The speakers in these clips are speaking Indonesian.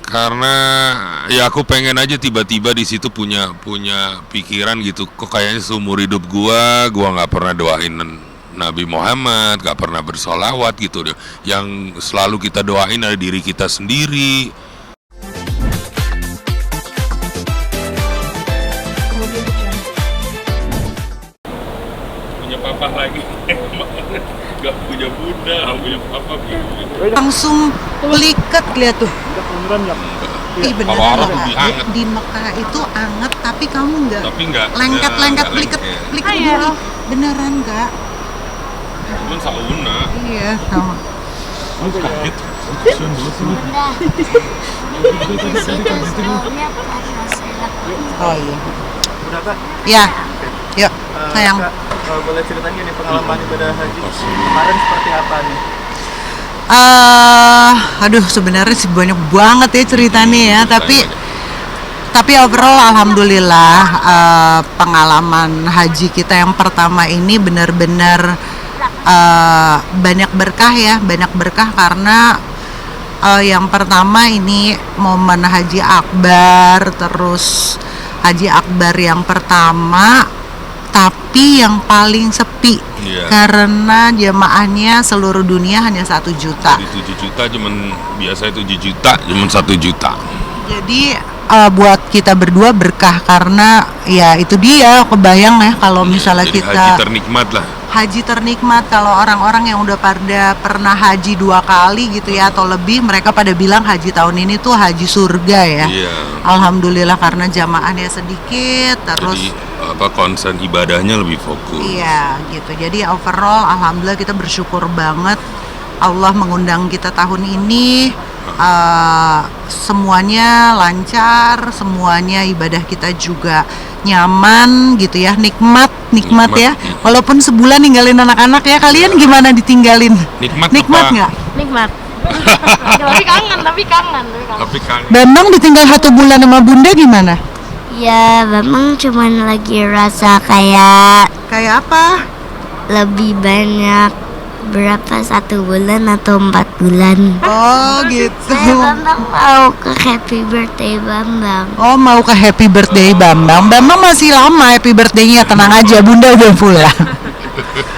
Karena ya aku pengen aja tiba-tiba di situ punya pikiran gitu. Kok kayaknya seumur hidup gua nggak pernah doain Nabi Muhammad, nggak pernah bersolawat gitu deh. Yang selalu kita doain adalah diri kita sendiri. Punya papa lagi, nggak punya bunda, nggak punya papa gitu. Langsung peliket lihat tuh. Ih bener Kalau Arab lebih hangat. di Mekah itu anget tapi kamu Tapi nggak lengket lengket. dulu. Beneran nggak? Cuman sauna. Iya sama. Oh iya. Udah Kak? Ya, yuk sayang. Kak, boleh ceritain nih pengalaman ibadah haji kemarin seperti apa nih? Aduh sebenarnya sih banyak banget ya ceritanya ya, tapi overall alhamdulillah pengalaman haji kita yang pertama ini benar-benar banyak berkah karena yang pertama ini momen haji akbar, terus haji akbar yang pertama tapi yang paling sepi. Iya. Karena jamaahnya seluruh dunia hanya 1 juta. Dari 7 juta cuman biasa 7 juta cuman 1 juta. Jadi buat kita berdua berkah karena ya itu dia kebayang ya kalau misalnya Jadi kita haji ternikmat lah. haji ternikmat. Kalau orang-orang yang udah pernah haji 2 kali gitu ya atau lebih, mereka pada bilang haji tahun ini tuh haji surga ya. Iya. Alhamdulillah karena jamaahnya sedikit terus Jadi konsen ibadahnya lebih fokus. iya gitu. Jadi overall alhamdulillah kita bersyukur banget Allah mengundang kita tahun ini. Semuanya lancar, semuanya ibadah kita juga nyaman gitu ya, nikmat ya. Walaupun sebulan ninggalin anak-anak ya, kalian gimana ditinggalin? Nikmat nggak? Nikmat. tapi kangen. Bambang ditinggal 1 bulan sama bunda gimana? Ya, memang cuman lagi rasa kayak Apa? lebih banyak berapa 1 bulan atau 4 bulan. Oh gitu. Bambang mau ke happy birthday Bambang. Oh mau ke happy birthday Bambang. Bambang masih lama happy birthday-nya, tenang aja, bunda udah pulang.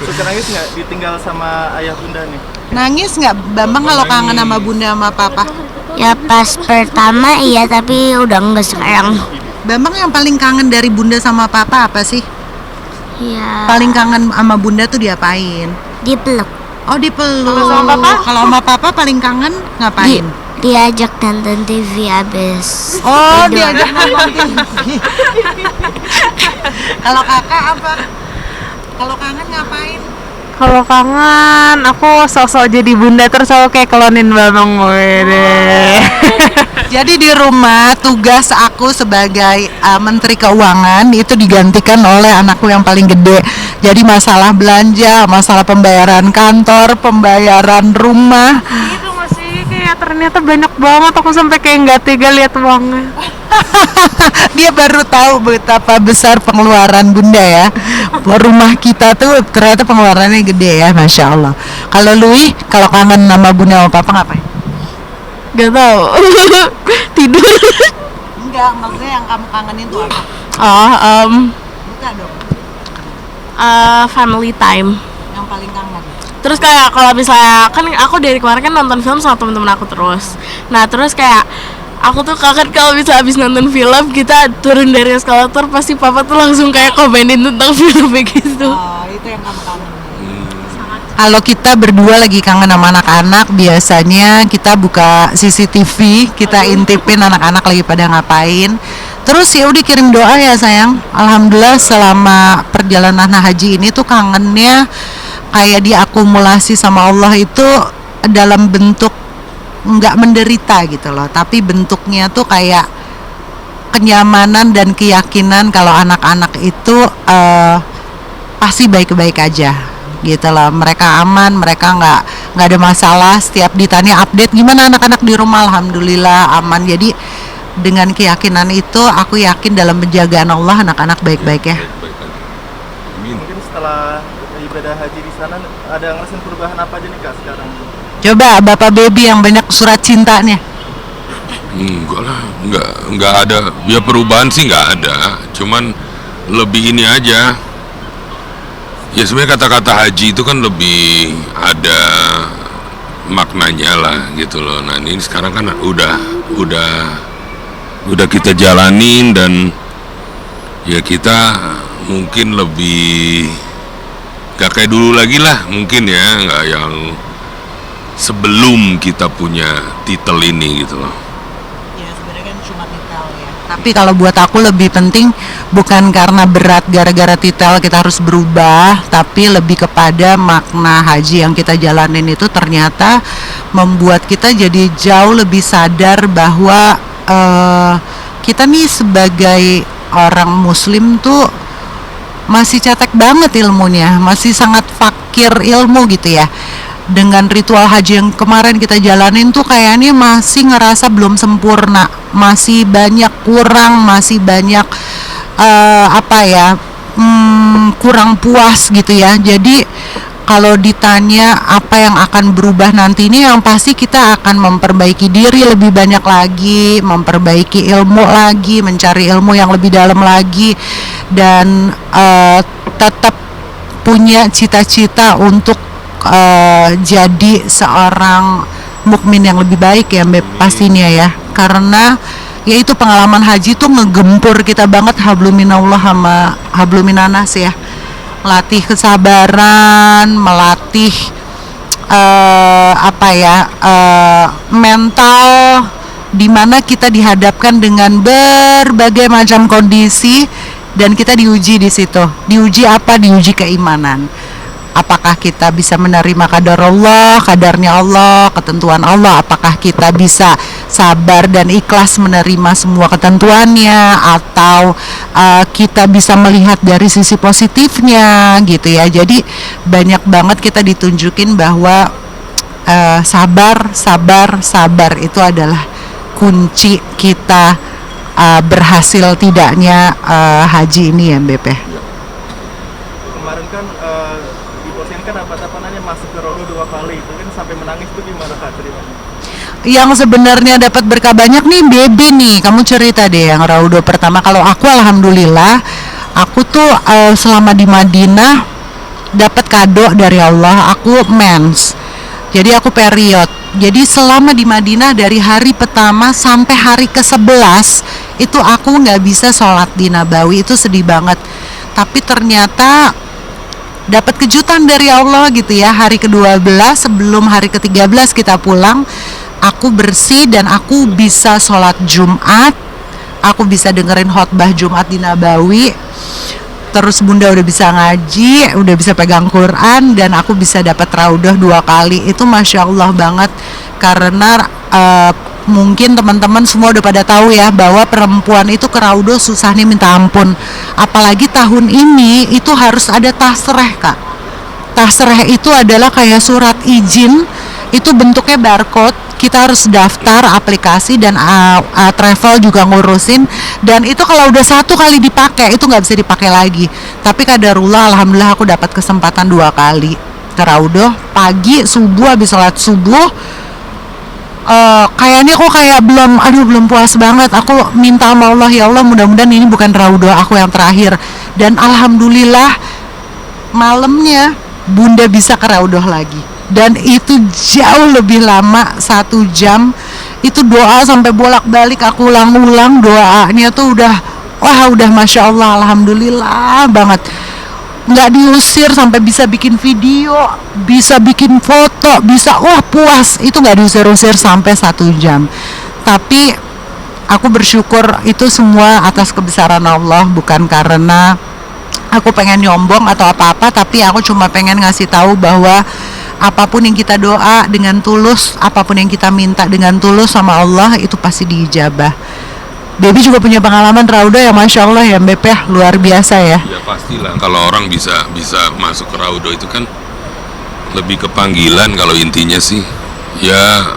Suka nangis nggak ditinggal sama ayah bunda nih? Nangis nggak Bambang kalau kangen sama bunda sama papa? Ya pas pertama iya, tapi udah enggak sekarang. Bambang yang paling kangen dari bunda sama papa apa sih? Ya, Paling kangen sama bunda tuh diapain? dipeluk. Oh dipeluk. Kalau sama papa? Kalau sama papa paling kangen ngapain? Diajak nonton TV abis Oh tidur. diajak nonton TV. Kalau kakak apa? Kalau kangen ngapain? Kalau kangen, aku sosok jadi bunda terus aku kayak klonin Bambang deh. Jadi di rumah tugas aku sebagai Menteri Keuangan itu digantikan oleh anakku yang paling gede. Jadi masalah belanja, masalah pembayaran kantor, pembayaran rumah. Itu masih kayak ternyata banyak banget, aku sampai kayak nggak tega lihat uangnya. Dia baru tahu betapa besar pengeluaran bunda ya. Rumah kita tuh ternyata pengeluarannya gede ya, masya Allah. Kalau Lui, kalau kangen sama bunda sama papa ngapain? Gak tahu. Tidur. Enggak, maksudnya yang kamu kangenin tuh apa? Buka dong, Family time. yang paling kangen. Terus kayak kalau misalnya kan aku dari kemarin kan nonton film sama temen-temen aku terus. Nah terus kayak aku tuh kangen kalau bisa abis nonton film kita turun dari eskalator pasti papa tuh langsung kayak komenin tentang filmnya gitu. Oh, itu yang kamu kangen. Kalau kita berdua lagi kangen sama anak-anak, biasanya kita buka CCTV, kita intipin anak-anak lagi pada ngapain. Terus ya udah kirim doa ya sayang. Alhamdulillah selama perjalanan haji ini tuh kangennya kayak diakumulasi sama Allah itu dalam bentuk nggak menderita gitu loh, tapi bentuknya tuh kayak kenyamanan dan keyakinan kalau anak-anak itu pasti baik-baik aja gitu loh. Mereka aman, mereka nggak ada masalah. Setiap ditanya update gimana anak-anak di rumah, alhamdulillah aman. Jadi dengan keyakinan itu aku yakin dalam penjagaan Allah anak-anak baik-baik ya. Mungkin setelah ibadah haji di sana ada ngerasain perubahan apa aja nih Kak sekarang? Coba Bapak Baby yang banyak surat cintanya. Enggak lah, nggak ada. Ya perubahan sih nggak ada. Cuman lebih ini aja. Ya sebenarnya kata-kata haji itu kan lebih ada maknanya lah gitu loh. Nah ini sekarang kan udah kita jalanin dan ya kita mungkin lebih gak kayak dulu lagi lah mungkin ya, nggak yang sebelum kita punya titel ini gitu loh. Ya sebenarnya kan cuma titel ya. Tapi kalau buat aku lebih penting bukan karena berat gara-gara titel kita harus berubah, tapi lebih kepada makna haji yang kita jalanin itu ternyata membuat kita jadi jauh lebih sadar bahwa kita nih sebagai orang muslim tuh masih cetek banget ilmunya, masih sangat fakir ilmu gitu ya. Dengan ritual haji yang kemarin kita jalanin tuh kayaknya masih ngerasa belum sempurna, masih banyak kurang, masih banyak kurang puas gitu ya. Jadi kalau ditanya apa yang akan berubah nanti ini, yang pasti kita akan memperbaiki diri lebih banyak lagi, memperbaiki ilmu lagi, mencari ilmu yang lebih dalam lagi, dan tetap punya cita-cita untuk jadi seorang mukmin yang lebih baik ya Mbak, pastinya ya. Karena ya itu pengalaman haji tuh ngegempur kita banget, habluminallah sama habluminanas ya. Melatih kesabaran, melatih mental, dimana kita dihadapkan dengan berbagai macam kondisi dan kita diuji di situ. Diuji apa? Diuji keimanan. Apakah kita bisa menerima kadar Allah, kadarnya Allah, ketentuan Allah? Apakah kita bisa sabar dan ikhlas menerima semua ketentuannya, atau kita bisa melihat dari sisi positifnya gitu ya. Jadi banyak banget kita ditunjukin bahwa sabar itu adalah kunci kita berhasil tidaknya haji ini ya Mbak. Kemarin kan diposting kan apa namanya masuk ke Rodo 2 kali, itu kan sampai menangis tuh gimana Kak ceritanya? Yang sebenarnya dapat berkah banyak nih Baby nih, kamu cerita deh yang Raudo pertama. Kalau aku alhamdulillah, aku tuh selama di Madinah dapat kado dari Allah, aku mens. Jadi aku period. Jadi selama di Madinah dari hari pertama sampai hari ke-11 itu aku nggak bisa sholat di Nabawi, itu sedih banget. Tapi ternyata dapat kejutan dari Allah gitu ya. Hari ke-12 sebelum hari ke-13 kita pulang, aku bersih dan aku bisa sholat Jumat, aku bisa dengerin khotbah Jumat di Nabawi, terus bunda udah bisa ngaji, udah bisa pegang Quran, dan aku bisa dapat raudah 2 kali. Itu Masya Allah banget. Karena mungkin teman-teman semua udah pada tahu ya bahwa perempuan itu ke raudah susahnya minta ampun. Apalagi tahun ini itu harus ada tasreh Kak. Tasreh itu adalah kayak surat izin, itu bentuknya barcode. Kita harus daftar aplikasi dan travel juga ngurusin, dan itu kalau udah 1 kali dipakai itu nggak bisa dipakai lagi. Tapi kadarullah alhamdulillah aku dapat kesempatan 2 kali ke raudah. Pagi subuh habis sholat subuh, kayaknya aku kayak belum puas banget. Aku minta sama Allah, ya Allah mudah-mudahan ini bukan raudah aku yang terakhir. Dan alhamdulillah malamnya bunda bisa ke raudah lagi, dan itu jauh lebih lama, 1 jam. Itu doa sampai bolak-balik, aku ulang-ulang doanya tuh udah Masya Allah, alhamdulillah banget. Nggak diusir, sampai bisa bikin video, bisa bikin foto, bisa puas. Itu nggak diusir-usir sampai 1 jam. Tapi aku bersyukur itu semua atas kebesaran Allah, bukan karena aku pengen nyombong atau apa-apa, tapi aku cuma pengen ngasih tahu bahwa apapun yang kita doa dengan tulus, apapun yang kita minta dengan tulus sama Allah, itu pasti diijabah. Baby juga punya pengalaman raudah ya Masya Allah ya Mbak ya, luar biasa ya. Ya pastilah, kalau orang bisa masuk ke raudah itu kan lebih ke panggilan. Kalau intinya sih ya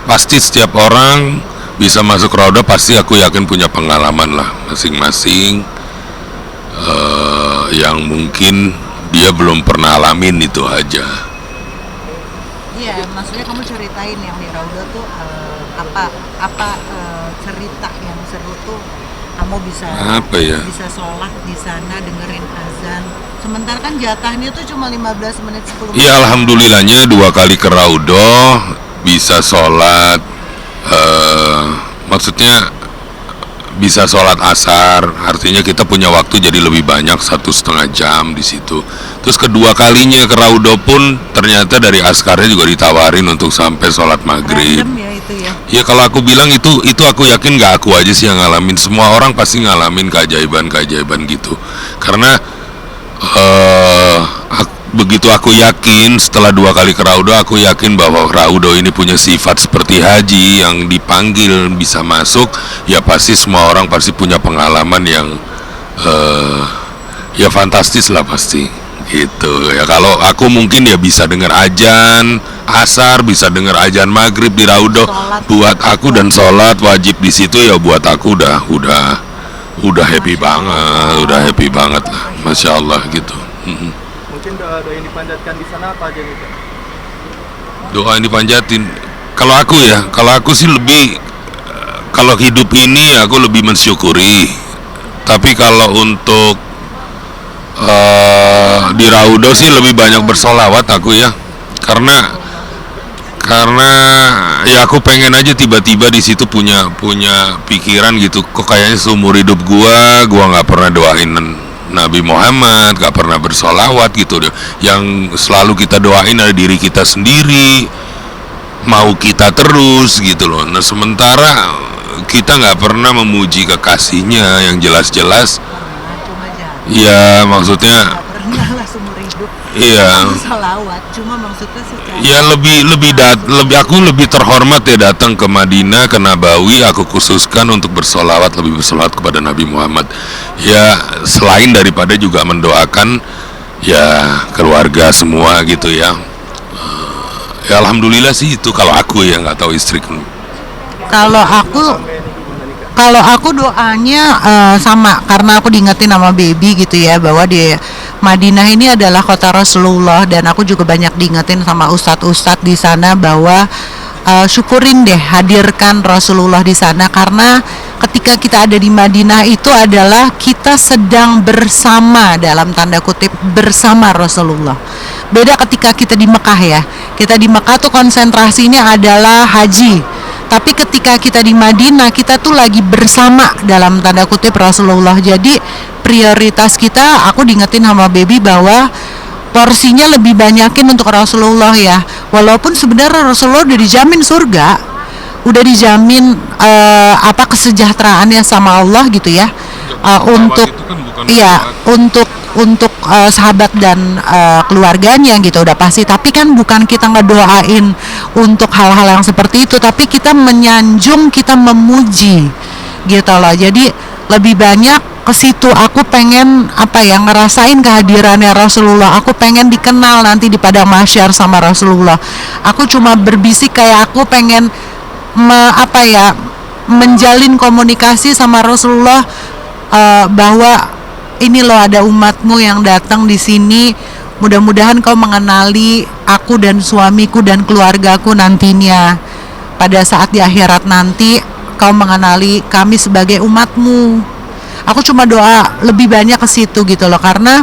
pasti setiap orang bisa masuk raudah, pasti aku yakin punya pengalaman lah masing-masing yang mungkin dia belum pernah alamin itu aja. Iya, maksudnya kamu ceritain yang di raudah tuh cerita yang seru tuh kamu bisa Apa ya? bisa sholat di sana dengerin azan. Sementara kan jatahnya tuh cuma 15 menit 10 menit. Ya alhamdulillahnya 2 kali ke Raudoh bisa sholat, maksudnya bisa sholat asar, artinya kita punya waktu jadi lebih banyak 1,5 jam di situ. Terus kedua kalinya ke Raudoh pun ternyata dari askarnya juga ditawarin untuk sampai sholat maghrib. Random ya itu ya. Ya kalau aku bilang itu aku yakin nggak aku aja sih yang ngalamin, semua orang pasti ngalamin keajaiban gitu. Karena begitu aku yakin setelah 2 kali ke Raudoh, aku yakin bahwa Raudoh ini punya sifat seperti haji yang dipanggil bisa masuk, ya pasti semua orang pasti punya pengalaman yang ya fantastis lah pasti gitu. Ya kalau aku mungkin ya bisa dengar azan asar, bisa dengar azan maghrib di Raudoh, buat aku dan sholat wajib di situ ya buat aku udah happy banget lah, masya Allah gitu. Mungkin doa yang dipanjatkan di sana apa aja nih Kak? Doa yang dipanjatin, kalau aku sih lebih kalau hidup ini aku lebih mensyukuri. Tapi kalau untuk di Raudoh sih lebih banyak bersolawat aku ya, karena ya aku pengen aja tiba-tiba di situ punya pikiran gitu, kok kayaknya seumur hidup gua nggak pernah doain Nabi Muhammad, gak pernah bersolawat gitu. Yang selalu kita doain ada diri kita sendiri, mau kita terus gitu loh. Nah sementara kita gak pernah memuji kekasihnya yang jelas-jelas. Cuma aja. Ya maksudnya Gak pernah lah seumur hidup. iya. Salawat, cuma maksudnya secara Ya aku lebih terhormat ya datang ke Madinah, ke Nabawi, aku khususkan untuk lebih bersolawat kepada Nabi Muhammad. Ya selain daripada juga mendoakan ya keluarga semua gitu ya. Ya alhamdulillah sih itu kalau aku ya, nggak tahu istriku. Kalau aku doanya sama, karena aku diingetin sama baby gitu ya, bahwa di Madinah ini adalah kota Rasulullah, dan aku juga banyak diingetin sama ustadz-ustadz di sana bahwa syukurin deh hadirkan Rasulullah di sana, karena ketika kita ada di Madinah itu adalah kita sedang bersama, dalam tanda kutip bersama Rasulullah. Beda ketika kita di Mekah ya. Kita di Mekah tuh konsentrasinya adalah haji. Tapi ketika kita di Madinah, kita tuh lagi bersama dalam tanda kutip Rasulullah. Jadi prioritas kita, aku diingetin sama baby bahwa porsinya lebih banyakin untuk Rasulullah ya. Walaupun sebenarnya Rasulullah udah dijamin surga, udah dijamin kesejahteraannya sama Allah gitu ya. Untuk iya, untuk sahabat dan keluarganya gitu udah pasti. Tapi kan bukan kita ngedoain untuk hal-hal yang seperti itu, tapi kita menyanjung, kita memuji gitu loh. Jadi lebih banyak ke situ. Aku pengen ngerasain kehadirannya Rasulullah. Aku pengen dikenal nanti di padang mahsyar sama Rasulullah. Aku cuma berbisik kayak aku pengen menjalin komunikasi sama Rasulullah, bahwa ini loh ada umatmu yang datang di sini. Mudah-mudahan kau mengenali aku dan suamiku dan keluargaku nantinya. Pada saat di akhirat nanti kau mengenali kami sebagai umatmu. Aku cuma doa lebih banyak ke situ gitu loh, karena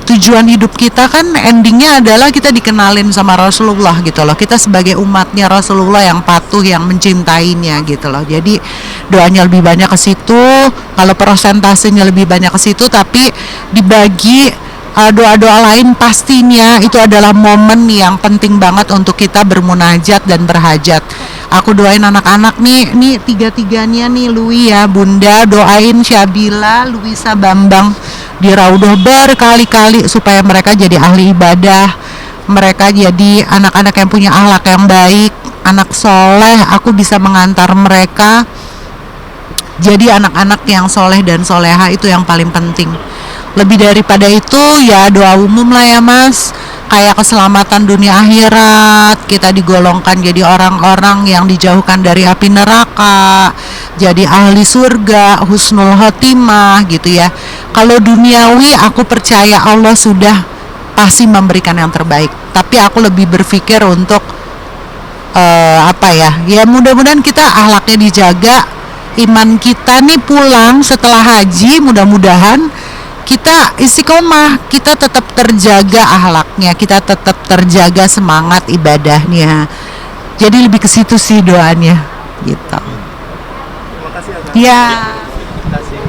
tujuan hidup kita kan endingnya adalah kita dikenalin sama Rasulullah gitu loh. Kita sebagai umatnya Rasulullah yang patuh, yang mencintainya gitu loh. Jadi doanya lebih banyak ke situ. Kalau persentasenya lebih banyak ke situ, tapi dibagi doa-doa lain pastinya itu adalah momen yang penting banget untuk kita bermunajat dan berhajat. Aku doain anak-anak nih tiga-tiganya nih, Lui ya, Bunda, doain Syabila, Luisa, Bambang di Raudoh berkali-kali supaya mereka jadi ahli ibadah, mereka jadi anak-anak yang punya akhlak yang baik, anak soleh. Aku bisa mengantar mereka jadi anak-anak yang soleh dan soleha, itu yang paling penting. Lebih daripada itu ya doa umum lah ya Mas, kayak keselamatan dunia akhirat, kita digolongkan jadi orang-orang yang dijauhkan dari api neraka, jadi ahli surga, husnul khotimah gitu ya. Kalau duniawi aku percaya Allah sudah pasti memberikan yang terbaik, tapi aku lebih berpikir untuk apa ya? Ya mudah-mudahan kita akhlaknya dijaga, iman kita nih pulang setelah haji, mudah-mudahan kita istiqomah, kita tetap terjaga akhlaknya, kita tetap terjaga semangat ibadahnya. Jadi lebih ke situ sih doanya, gitu. Terima kasih Aga. Ya. Terima kasih.